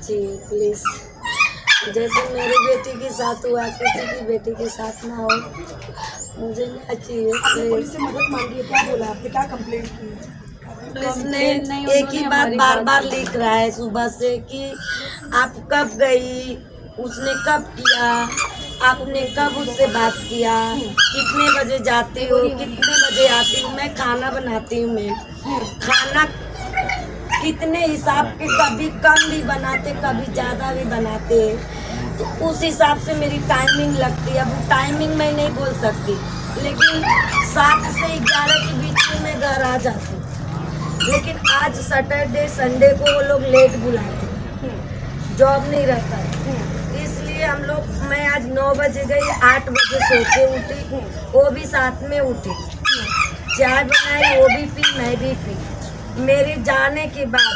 चाहिए प्लीज। जैसे मेरी बेटी के साथ हुआ किसी की बेटी के साथ ना हो, मुझे न्याय चाहिए आपने पुलिस प्लीज। से मदद मांगी है, क्या बोला आपने, क्या कंप्लेंट की? पुलिस ने एक ही बात बार बार लिख रहा है सुबह से कि आप कब गई, उसने कब किया, आपने कब उससे बात किया, कितने बजे जाती हो, कितने बजे आती हूँ, मैं खाना बनाती हूँ, मैं खाना कितने हिसाब के कभी कम भी बनाते कभी ज़्यादा भी बनाते, तो उस हिसाब से मेरी टाइमिंग लगती है। अब वो टाइमिंग मैं नहीं बोल सकती, लेकिन 7 से 11 के बीच में मैं घर आ जाती हूँ। लेकिन आज सैटरडे संडे को वो लोग लेट बुलाते हैं, जॉब नहीं रहता है, इसलिए हम लोग, मैं आज 9 बजे गई, 8 बजे सो के उठी, वो भी साथ में उठी, चाय बनाई, वो भी पी, मैं भी पी। मेरे जाने के बाद,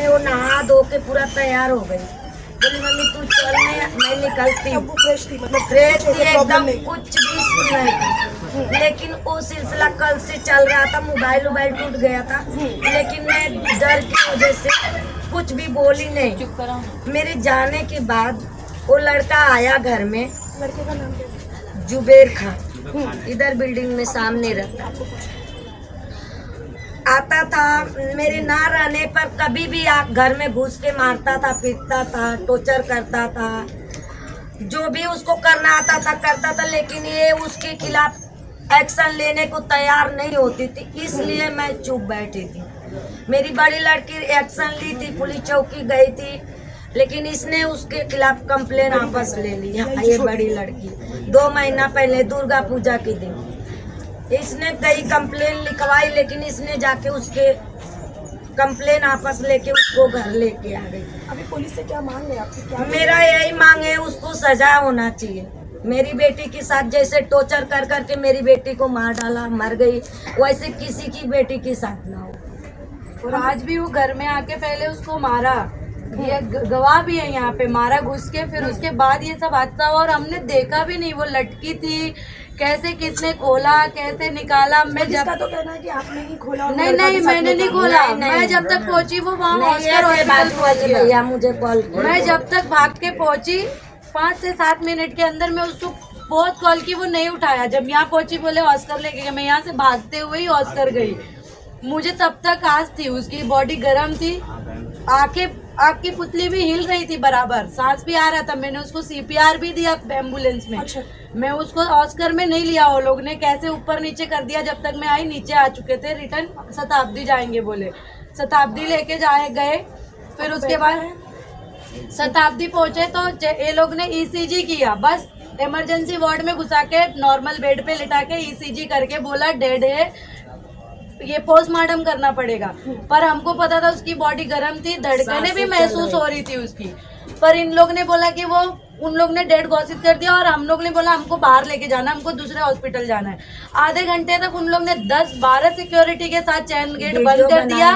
वो नहा धो के पूरा तैयार हो गई, बोली मम्मी तू चल, मैं निकलती हूँ। वो फ्रेश थी, मतलब फ्रेश थी एकदम, नहीं। कुछ भी नहीं थी। लेकिन वो सिलसिला कल से चल रहा था, मोबाइल टूट गया था, लेकिन मैं डर की वजह से कुछ भी बोली नहीं। मेरे जाने के बाद वो लड़का आया घर में, लड़के का नाम क्या? जुबेर खान, इधर बिल्डिंग में सामने रहता, आता था। मेरे ना रहने पर कभी भी आप घर में घुस के मारता था, पीटता था, टॉर्चर करता था, जो भी उसको करना आता था करता था, लेकिन ये उसके खिलाफ एक्शन लेने को तैयार नहीं होती थी, इसलिए मैं चुप बैठी थी। मेरी बड़ी लड़की एक्शन ली थी, पुलिस चौकी गई थी, लेकिन इसने उसके खिलाफ कंप्लेन वापस ले ली। ये बड़ी लड़की 2 महीना पहले दुर्गा पूजा के दिन इसने कई कंप्लेन लिखवाई, लेकिन इसने जाके उसके कंप्लेन आपस लेके उसको घर लेके आ गई। अभी पुलिस से क्या मांग है आपकी, क्या? मेरा यही मांग है, उसको सजा होना चाहिए। मेरी बेटी के साथ जैसे टॉर्चर कर करके मेरी बेटी को मार डाला, मर गई, वैसे किसी की बेटी के साथ ना हो। और आज भी वो घर में आके पहले उसको मारा, ये गवाह भी है यहाँ पे, मारा घुस के, फिर उसके बाद ये सब हादसा हुआ और हमने देखा भी नहीं, वो लटकी थी, कैसे किसने खोला कैसे निकाला। मैं जब तो कहना है कि आपने ही खोला। नहीं मैंने नहीं खोला, मैं जब तक पहुंची वो वहाँ हॉस्पिटल, मुझे कॉल, मैं जब तक भाग के पहुंची 5 से 7 मिनट के अंदर मैं उसको बहुत कॉल की, वो नहीं उठाया। जब यहाँ पहुंची बोले ऑस्कर लेके गए, मैं यहाँ से भागते हुए ही ऑस्कर गई। मुझे तब तक आस थी, उसकी बॉडी गर्म थी, आँख की पुतली भी हिल रही थी बराबर, सांस भी आ रहा था। मैंने उसको CPR भी दिया एम्बुलेंस में। अच्छा। मैं उसको ऑस्कर में नहीं लिया, वो लोग ने कैसे ऊपर नीचे कर दिया। जब तक मैं आई नीचे आ चुके थे, रिटर्न शताब्दी जाएंगे बोले, शताब्दी लेके गए। फिर उसके बाद शताब्दी पहुंचे तो ये लोग ने ECG किया, बस इमरजेंसी वार्ड में घुसा के नॉर्मल बेड पे लिटा के ECG करके बोला डेड है, ये पोस्टमार्टम करना पड़ेगा। पर हमको पता था उसकी बॉडी गर्म थी, धड़कने भी महसूस हो रही थी उसकी, पर इन लोग ने बोला कि वो, उन लोग ने डेड घोषित कर दिया और हम लोग ने बोला हमको बाहर लेके जाना, हमको दूसरे हॉस्पिटल जाना है। आधे घंटे तक उन लोग ने 10-12 सिक्योरिटी के साथ चैन गेट बंद कर दिया।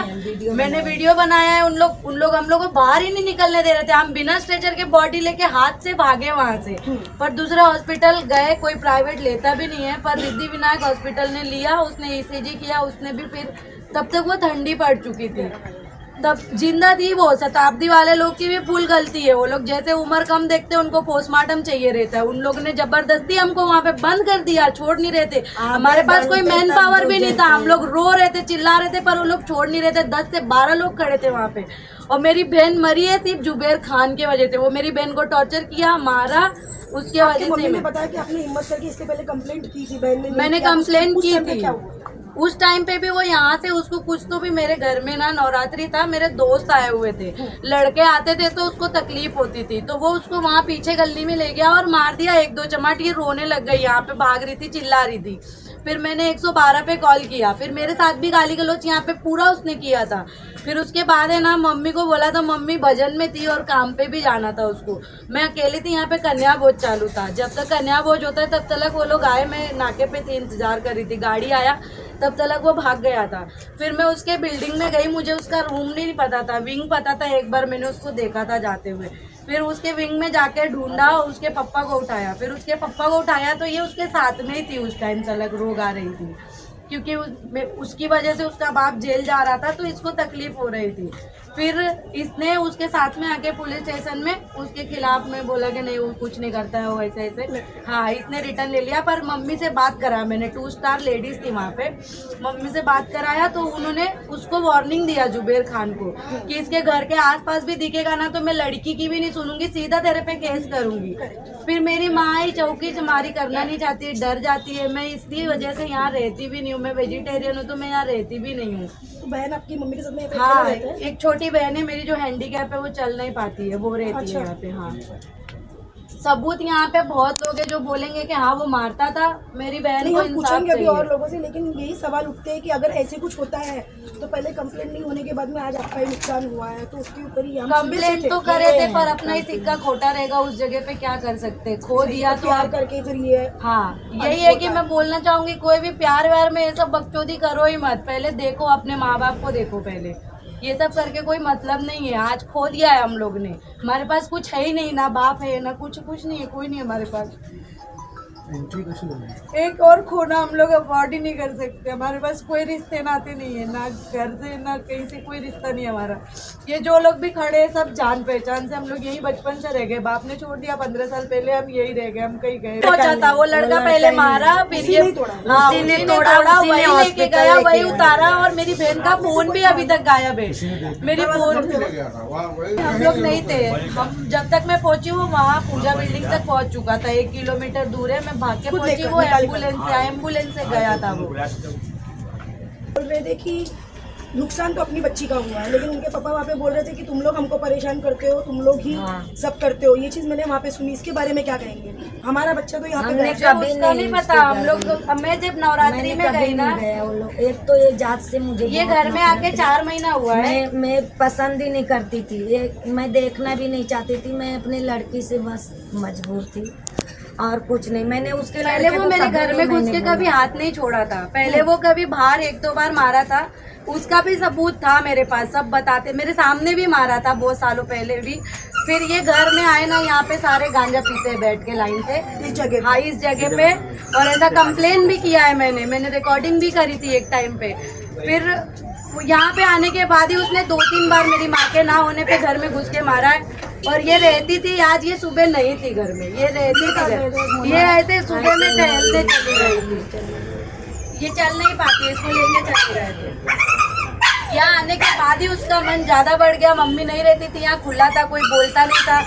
मैंने वीडियो बनाया है। हम लोग को बाहर ही नहीं निकलने दे रहे थे। हम बिना स्ट्रेचर के बॉडी लेके हाथ से भागे वहां से, पर दूसरे हॉस्पिटल गए, कोई प्राइवेट लेता भी नहीं है, पर रिद्धि विनायक हॉस्पिटल ने लिया, उसने ECG किया, उसने भी फिर, तब तक वो ठंडी पड़ चुकी थी, तब जिंदा थी वो। शताब्दी वाले लोग की भी फुल गलती है, वो लोग जैसे उम्र कम देखते हैं, उनको पोस्टमार्टम चाहिए रहता है। उन लोग ने जबरदस्ती हमको वहाँ पे बंद कर दिया, छोड़ नहीं रहे थे। हमारे पास कोई मैन पावर भी नहीं था, हम लोग रो रहे थे, चिल्ला रहे थे, पर वो लोग छोड़ नहीं रहे थे। 10 से 12 लोग खड़े थे वहाँ पे, और मेरी बहन मरी है सिर्फ जुबेर खान की वजह से। वो मेरी बहन को टॉर्चर किया, मारा, उसकी वजह से। मैंने बताया कि आपने हिम्मत करके इससे पहले कंप्लेंट की थी, बहन ने। मैंने कंप्लेंट की थी। उस टाइम पे भी वो यहाँ से, उसको कुछ तो भी, मेरे घर में ना नवरात्रि था, मेरे दोस्त आए हुए थे, लड़के आते थे तो उसको तकलीफ होती थी, तो वो उसको वहाँ पीछे गली में ले गया और मार दिया 1-2 चमाट। ये रोने लग गई, यहाँ पे भाग रही थी, चिल्ला रही थी। फिर मैंने 112 पे कॉल किया, फिर मेरे साथ भी गाली गलौच यहाँ पे पूरा उसने किया था। फिर उसके बाद है ना, मम्मी को बोला तो मम्मी भजन में थी और काम पे भी जाना था उसको। मैं अकेली थी, यहाँ पे कन्या भोज चालू था। जब तक कन्या भोज होता है तब तक वो लोग आए, मैं नाके पे थी, इंतजार कर रही थी, गाड़ी आया तब तक वो भाग गया था। फिर मैं उसके बिल्डिंग में गई, मुझे उसका रूम नहीं पता था, विंग पता था, एक बार मैंने उसको देखा था जाते हुए। फिर उसके विंग में जाके ढूंढा, उसके पप्पा को उठाया, फिर उसके पप्पा को उठाया तो ये उसके साथ में ही थी उस टाइम, सलग रोग आ रही थी, क्योंकि उसकी वजह से उसका बाप जेल जा रहा था, तो इसको तकलीफ हो रही थी। फिर इसने उसके साथ में आके पुलिस स्टेशन में उसके खिलाफ में बोला कि नहीं वो कुछ नहीं करता है वो ऐसे ऐसे। हाँ, इसने रिटर्न ले लिया, पर मम्मी से बात करा मैंने, 2 स्टार लेडीज थी वहाँ पे, मम्मी से बात कराया तो उन्होंने उसको वार्निंग दिया जुबेर खान को कि इसके घर के आसपास भी दिखेगा ना तो मैं लड़की की भी नहीं सुनूंगी, सीधा तेरे पे केस करूंगी। फिर मेरी माँ ही चौकी चमारी करना नहीं चाहती है, डर जाती है, मैं इसकी वजह से यहाँ रहती भी नहीं हूँ, मैं वेजिटेरियन हूँ तो मैं यहाँ रहती भी नहीं हूँ। तो बहन आपकी मम्मी के साथ में अकेले हाँ, रहते हैं? एक छोटी बहन है मेरी जो हैंडीकैप है, वो चल नहीं पाती है, वो रहती है अच्छा। यहाँ पे। हाँ, सबूत यहाँ पे बहुत लोग हैं जो बोलेंगे कि हाँ वो मारता था, मेरी बहन नहीं, को हम इंसाफ पूछेंगे अभी और चाहिए। लोगों से, लेकिन यही सवाल उठते हैं कि अगर ऐसे कुछ होता है तो पहले कंप्लेंट नहीं होने के बाद में आज आपका ही नुकसान हुआ है, तो उसके ऊपर ही हम कंप्लेंट तो करे थे पर अपना ही सिक्का खोटा रहेगा, उस जगह पे क्या कर सकते, खो दिया तो प्यार आप। करके फिर ये हाँ, यही है कि मैं बोलना चाहूंगी कोई भी प्यार व्यार में ये सब बकचोदी करो ही मत, पहले देखो अपने माँ बाप को, देखो पहले, ये सब करके कोई मतलब नहीं है। आज खो दिया है हम लोग ने, हमारे पास कुछ है ही नहीं, ना बाप है ना कुछ नहीं है, कोई नहीं है हमारे पास। एक और खोना हम लोग अफोर्ड ही नहीं कर सकते, हमारे पास कोई रिश्ते नाते नहीं है, ना घर से ना कहीं से कोई रिश्ता नहीं है हमारा। ये जो लोग भी खड़े हैं सब जान पहचान से, हम लोग यही बचपन से रह गए, बाप ने छोड़ दिया 15 साल पहले, हम यही रह गए, हम कहीं गए पहुंचा था, वो लड़का पहले मारा, फिर ये हाँ, उसी ने उसी ने तोड़ा, तोड़ा, उसी ने वही लेके हॉस्पिटल गया, लेके वही आया। उतारा, और मेरी बहन का फोन भी अभी तक गायब है, मेरी फोन हम लोग नहीं थे, हम जब तक मैं पहुंची वो वहाँ पूजा बिल्डिंग तक पहुंच चुका था, 1 किलोमीटर दूर है, मैं भाग के पहुंची, वो एम्बुलेंस से गया था वो। बोल रहे थे कि नुकसान तो अपनी बच्ची का हुआ है, लेकिन उनके पापा वहाँ पे बोल रहे थे कि तुम लोग हमको परेशान करते हो, तुम लोग ही सब करते हो, ये चीज मैंने वहाँ पे सुनी। इसके बारे में क्या कहेंगे? हमारा बच्चा तो यहाँ पे हमने गया। कभी उसका नहीं पता, हम लोग मैं जब नवरात्रि मैंने में कभी गई ना, नहीं गया वो लोग। एक तो ये जात से मुझे ये बहुत घर में नफरत आके है। 4 महीना हुआ है। मैं पसंद ही नहीं करती थी ये, मैं देखना भी नहीं चाहती थी, मैं अपनी लड़की से बस मजबूर थी और कुछ नहीं। मैंने उसके पहले लड़के वो को मेरे कभी घर नहीं में घुस मैंने के बोला। कभी हाथ नहीं छोड़ा था, पहले वो कभी बाहर 1-2 बार मारा था, उसका भी सबूत था मेरे पास, सब बताते, मेरे सामने भी मारा था बहुत सालों पहले भी। फिर ये घर में आए ना, यहाँ पे सारे गांजा पीते हैं बैठ के लाइन से इस जगह हाँ, इस जगह पे, और ऐसा कंप्लेन भी किया है मैंने रिकॉर्डिंग भी करी थी एक टाइम पे। फिर यहाँ पे आने के बाद ही उसने 2-3 बार मेरी माँ के ना होने पे घर में घुस के मारा है। और ये रहती थी, आज ये सुबह नहीं थी घर में, ये रहती थी घर, ये ऐसे सुबह में टहलने चली गई थी, ये चल नहीं पाती है, इसको लेके चले गए थे। यहाँ आने के बाद ही उसका मन ज्यादा बढ़ गया, मम्मी नहीं रहती थी, यहाँ खुला था, कोई बोलता नहीं था,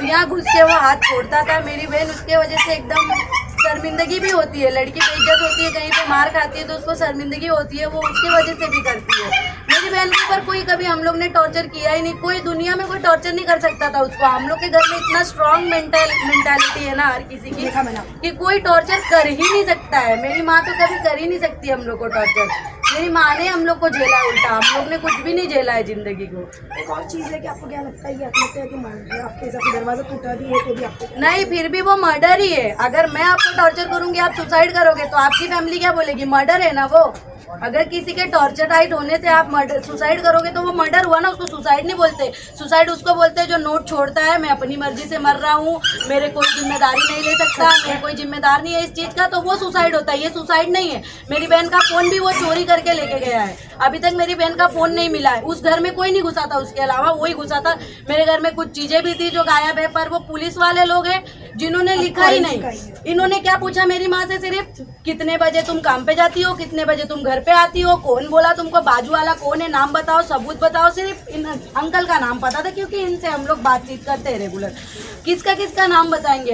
यहाँ घुस के वो हाथ छोड़ता था। मेरी बहन उसके वजह से एकदम शर्मिंदगी भी होती है, लड़की बेइज्जत होती है, कहीं पे मार खाती है तो उसको शर्मिंदगी होती है, वो उसकी वजह से भी करती है। मेरी बहन के ऊपर कोई कभी हम लोग ने टॉर्चर किया ही नहीं, कोई दुनिया में कोई टॉर्चर नहीं कर सकता था उसको। हम लोग के घर में इतना स्ट्रॉन्ग मेंटालिटी है ना हर किसी की कि कोई टॉर्चर कर ही नहीं सकता है। मेरी माँ तो कभी कर ही नहीं सकती हम लोग को टॉर्चर, मेरी माँ ने हम लोग को झेला उल्टा, हम लोग ने कुछ भी नहीं झेला है जिंदगी को। एक और चीज है कि आपको क्या लगता है कि आत्महत्या की मांग है? आपके हिसाब से दरवाजा टूटा भी है तो भी आपको नहीं, फिर भी वो मर्डर ही है। अगर मैं आपको टॉर्चर करूंगी, आप सुसाइड करोगे तो आपकी फैमिली क्या बोलेगी? मर्डर है ना वो। अगर किसी के टॉर्चराइट होने से आप मर्डर सुसाइड करोगे तो वो मर्डर हुआ ना, उसको सुसाइड नहीं बोलते। सुसाइड उसको बोलते हैं जो नोट छोड़ता है, मैं अपनी मर्जी से मर रहा हूँ, मेरे कोई जिम्मेदारी नहीं ले सकता, मैं कोई जिम्मेदार नहीं है इस चीज का, तो वो सुसाइड होता है। ये सुसाइड नहीं है। मेरी बहन का फोन भी वो चोरी करके लेके गया है, अभी तक मेरी बहन का फोन नहीं मिला है। उस घर में कोई नहीं घुसा था, उसके अलावा वही घुसा था। मेरे घर में कुछ चीजें भी थी जो गायब है, पर वो पुलिस वाले लोग हैं जिन्होंने लिखा ही नहीं। इन्होंने क्या पूछा मेरी माँ से? सिर्फ कितने बजे तुम काम पे जाती हो, कितने बजे तुम घर पे आती हो, कौन बोला तुमको, बाजू वाला कौन है, नाम बताओ, सबूत बताओ। सिर्फ इन अंकल का नाम पता था क्योंकि इनसे हम लोग बातचीत करते हैं रेगुलर। किसका नाम बताएंगे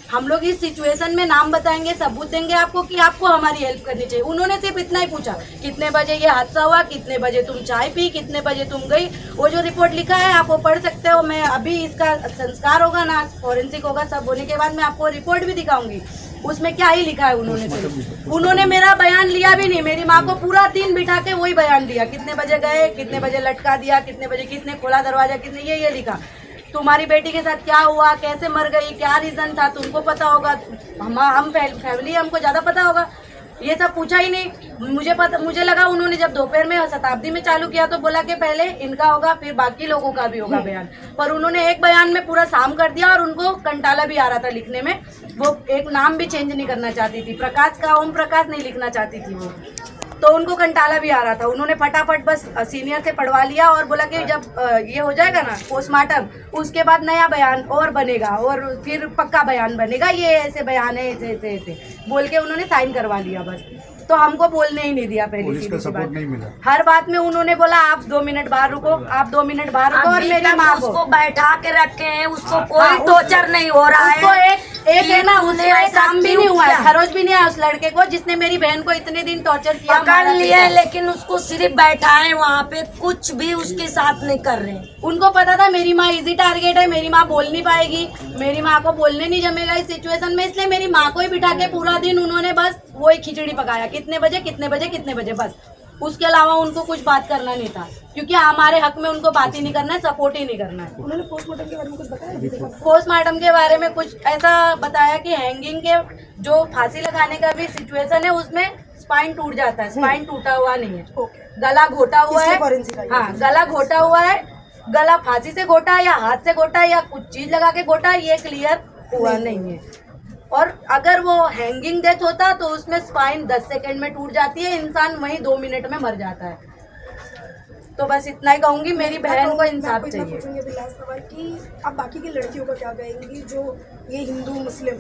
हम लोग इस सिचुएशन में नाम बताएंगे, सबूत देंगे आपको कि आपको हमारी हेल्प करनी चाहिए। उन्होंने सिर्फ इतना ही पूछा, कितने बजे ये हादसा हुआ, कितने बजे तुम चाय पी, कितने बजे तुम गई। वो जो रिपोर्ट लिखा है आप वो पढ़ सकते हो। मैं अभी इसका संस्कार होगा ना, फॉरेंसिक होगा, सब होने के बाद मैं आपको रिपोर्ट भी दिखाऊंगी, उसमें क्या ही लिखा है। उन्होंने मेरा बयान लिया भी नहीं, मेरी माँ को पूरा दिन बिठा के वही बयान दिया, कितने बजे गए, कितने बजे लटका दिया, कितने बजे किसने खोला दरवाजा, किसने ये लिखा। तुम्हारी बेटी के साथ क्या हुआ, कैसे मर गई, क्या रीजन था, तुमको पता होगा, हम फैमिली हमको ज्यादा पता होगा। ये सब पूछा ही नहीं। मुझे लगा उन्होंने जब दोपहर में शताब्दी में चालू किया तो बोला कि पहले इनका होगा फिर बाकी लोगों का भी होगा बयान, पर उन्होंने एक बयान में पूरा साम कर दिया। और उनको कंटाला भी आ रहा था लिखने में, वो एक नाम भी चेंज नहीं करना चाहती थी, प्रकाश का ओम प्रकाश नहीं लिखना चाहती थी वो। तो उनको कंटाला भी आ रहा था। उन्होंने फटाफट बस सीनियर से पढ़वा लिया और बोला कि जब ये हो जाएगा ना पोस्टमार्टम, उसके बाद नया बयान और बनेगा और फिर पक्का बयान बनेगा, ये ऐसे बयान है, ऐसे ऐसे ऐसे बोल के उन्होंने साइन करवा लिया बस। तो हमको बोलने ही नहीं दिया पहली सीधी सी बात। नहीं मिला। हर बात में उन्होंने बोला आप 2 मिनट बाहर रुको, आप 2 मिनट बाहर रुको, और अभी मेरी तक माँ को उसको बैठा के रखे हैं, उसको कोई टॉर्चर नहीं हो रहा उसको है। एक है ना, उन्हें उसका ऐसा काम भी क्यों नहीं हुआ है, किया? खरोच भी नहीं आया उस लड़के को जिसने मेरी बहन को इतने दिन टॉर्चर किया। पकड़ मारा लिए पीटा। लेकिन उसको सिर्फ बैठाए वहाँ पे, कुछ भी उसके साथ नहीं कर रहे। उनको पता था मेरी माँ इजी टारगेट है, मेरी माँ बोल नहीं पाएगी, मेरी माँ को बोलने नहीं जमेगा इस सिचुएशन में, इसलिए मेरी माँ को ही बिठा के पूरा दिन उन्होंने बस वही खिचड़ी पकाया, कितने बजे कितने बजे कितने बजे, बस। उसके अलावा उनको कुछ बात करना नहीं था, क्योंकि हमारे हक में उनको बात ही नहीं करना है, सपोर्ट ही नहीं करना है। उन्होंने पोस्टमार्टम के बारे में कुछ बताया अभी तक? पोस्टमार्टम के बारे में कुछ ऐसा बताया कि हैंगिंग के जो फांसी लगाने का भी सिचुएशन है उसमें स्पाइन टूट जाता है, स्पाइन टूटा हुआ नहीं है, ओके। गला घोटा हुआ किसने है। forensic आई? हाँ, गला घोटा हुआ है, गला फांसी से घोटा है या हाथ से घोटा है या कुछ चीज लगा के घोटा है, ये क्लियर हुआ नहीं है। और अगर वो हैंगिंग डेथ होता तो उसमें स्पाइन 10 सेकंड में टूट जाती है, इंसान वहीं 2 मिनट में मर जाता है। तो बस इतना ही कहूंगी, मेरी बहन को इंसाफ चाहिए। पूछूंगी अभी लास्ट सवाल कि आप बाकी की लड़कियों को क्या कहेंगी जो ये हिंदू मुस्लिम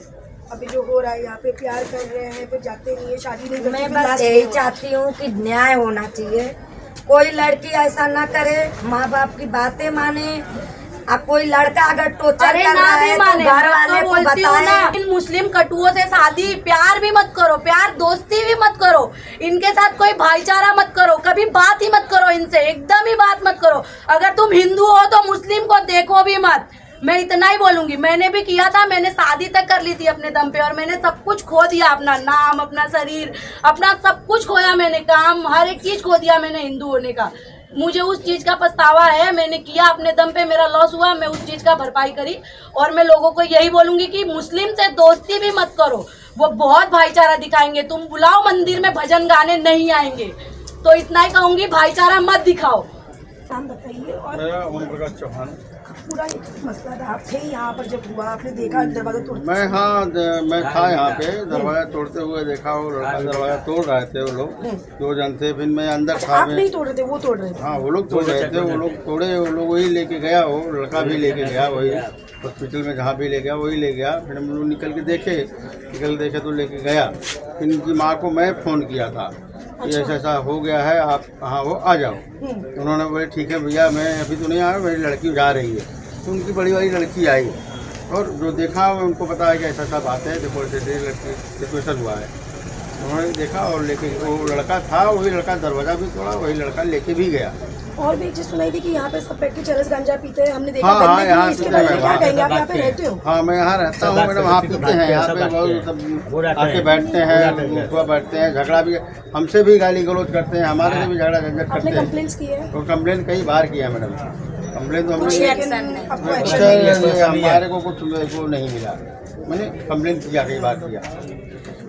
अभी जो हो रहा है, यहाँ पे प्यार कर रहे हैं फिर जाते नहीं है, शादी नहीं करते, मैं फिर बस last यही में- चाहती हूँ कि न्याय होना चाहिए। कोई लड़की ऐसा ना करे, माँ बाप की बातें माने। अब कोई लड़का अगर टॉर्चर अरे कर ना रहा भी है माने, तो घर मैं वाले तो को बोलती हूँ ना, बताए। इन मुस्लिम कटुओं से शादी प्यार भी मत करो, प्यार दोस्ती भी मत करो, इनके साथ कोई भाईचारा मत करो, कभी बात ही मत करो इनसे, एकदम ही बात मत करो। अगर तुम हिंदू हो तो मुस्लिम को देखो भी मत, मैं इतना ही बोलूंगी। मैंने भी किया था, मैंने शादी तक कर ली थी अपने दम पे और मैंने सब कुछ खो दिया, अपना नाम, अपना शरीर, अपना सब कुछ खोया मैंने, काम, हर एक चीज खो दिया मैंने हिंदू होने का। मुझे उस चीज का पछतावा है, मैंने किया अपने दम पे, मेरा लॉस हुआ, मैं उस चीज का भरपाई करी। और मैं लोगों को यही बोलूंगी कि मुस्लिम से दोस्ती भी मत करो, वो बहुत भाईचारा दिखाएंगे, तुम बुलाओ मंदिर में भजन गाने नहीं आएंगे। तो इतना ही कहूंगी, भाईचारा मत दिखाओ। नाम बताइए और मेरा ओम प्रकाश चौहान। पूरा ये मसला था, आप थे यहाँ पर जब हुआ, आपने देखा दरवाजा तोड़ते? मैं था यहाँ पे, दरवाजा तोड़ते हुए देखा, वो लड़का दरवाजा तोड़ रहे थे, वो लोग 2 जन थे। फिर मैं अंदर था, आप नहीं तोड़ रहे थे, वो तोड़ रहे थे? हाँ वो लोग तोड़ रहे थे, वो लोग तोड़े, वो लोग वही लेके गया, वो लड़का भी लेके गया, वही हॉस्पिटल में जहाँ भी ले गया वही ले गया। फिर हम लोग निकल देखे तो लेके गया। फिर इनकी माँ को मैं फ़ोन किया था कि ऐसा ऐसा हो गया है, आप कहाँ हो, आ जाओ। उन्होंने बोले ठीक है भैया, मैं अभी तो नहीं आया, मेरी लड़की जा रही है। तो उनकी बड़ी वाली लड़की आई और जो देखा उनको पता है कि ऐसा ऐसा बात है, देखो ऐसे लड़की सिचुएशन हुआ है। उन्होंने देखा और लेके, वो लड़का था, वही लड़का दरवाज़ा भी तोड़ा, वही लड़का लेके भी गया। और भी एक चीज सुनाई थी कि यहाँ पे सब बैठ के चरस गांजा पीते हैं, हमने देखा हाँ, गन्ने हाँ, की, यहाँ इसके पीते बारे में हैं, क्या हाँ, कहेंगे? आप यहाँ पे रहते हो? हाँ मैं यहाँ रहता हूँ मैडम, वहाँ पीते हैं, यहाँ पे बहुत सब आके बैठते हैं, सुबह बैठते हैं, झगड़ा भी हमसे भी गाली गलौज करते हैं, हमारे से भी झगड़ा झंझट आपने करते हैं। कंप्लेंट्स की है? तो कंप्लेन कई बार किया मैडम, कंप्लेन तो कुछ हमने लेकिन आपको कुछ एक्शन हमारे को कुछ को नहीं मिला। मैंने कंप्लेन किया, कई बार किया।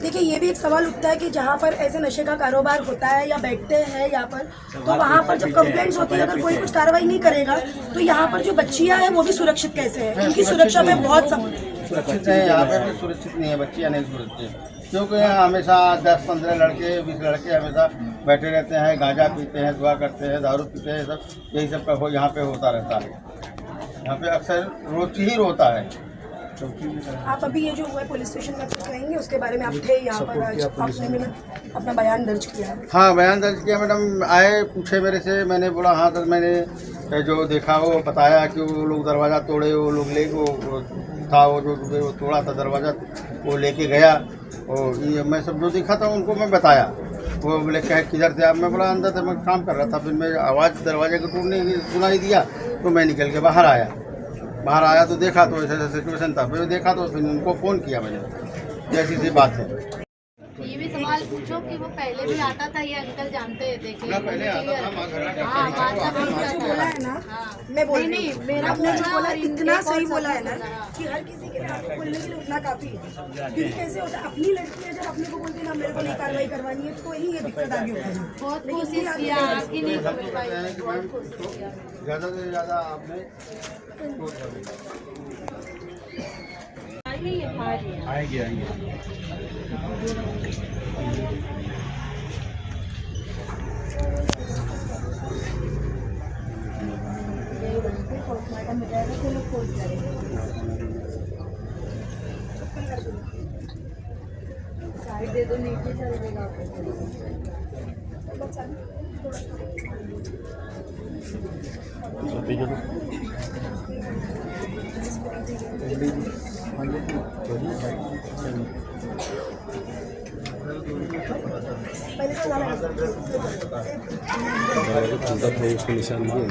देखिए, ये भी एक सवाल उठता है कि जहाँ पर ऐसे नशे का कारोबार होता है या बैठते हैं यहाँ पर, तो वहाँ पर जब कंप्लेंट्स होती है, अगर कोई कुछ कार्रवाई नहीं करेगा तो यहाँ पर जो बच्चियाँ हैं वो भी सुरक्षित कैसे हैं? इनकी सुरक्षा में बहुत सुरक्षित है, यहाँ पे भी सुरक्षित नहीं है, बच्चियाँ नहीं सुरक्षित, क्योंकि यहाँ हमेशा 10-15 लड़के 20 लड़के हमेशा बैठे रहते हैं, गांजा पीते हैं, दुआ करते हैं, दारू पीते हैं, सब यही सब का यहाँ पे होता रहता है। यहाँ पे अक्सर रोज ही रोता है। आप अभी ये जो हुआ है पुलिस स्टेशन में कुछ कहेंगे उसके बारे में? आप थे यहाँ पर आज, आपने भी अपना बयान दर्ज किया? हाँ बयान दर्ज किया मैडम, आए पूछे मेरे से, मैंने बोला हाँ सर, मैंने जो देखा वो बताया कि वो लोग दरवाज़ा तोड़े, वो लोग ले वो था, वो जो तोड़ा था दरवाज़ा वो लेके गया, और ये मैं सब जो देखा था उनको मैं बताया। वो बोले कहे किधर थे आप? मैं बोला अंदर से मैं काम कर रहा था। फिर मैं आवाज़ दरवाजे को टूटने की सुनाई दिया तो मैं निकल के बाहर आया तो देखा तो ऐसा सिचुएशन था। फिर देखा तो फिर उनको फ़ोन किया मैंने, ऐसी सी बात है। ये भी सवाल पूछो कि वो पहले भी आता था, ये अंकल जानते थे कि ना पहले आता था, माँ घर का हाँ, माता भी आपने जो बोला है ना, मैं बोल रही हूँ, मेरा आपने जो बोलना बोला और इतना एक और सही बोला है ना हाँ। कि हर किसी के लिए आपको बोलने के लिए उतना काफी है। क्योंकि कैसे होता है, अपनी लड़की है, जब अपने को बोलती है ना मेरे को नहीं कार्रवाई करवानी है, तो ही ये दिक्कत आगे होती है। बहुत लेकिन कोशिश ये किया आगे कि नहीं सब कर कहते पाई, हैं कि बहुत मैम कोशिश किया। ज़्यादा से ज़्यादा आपने आएंगे साइड दे दो, नीचे चल देगा पहले तो ज़्यादा उसके निशान दिए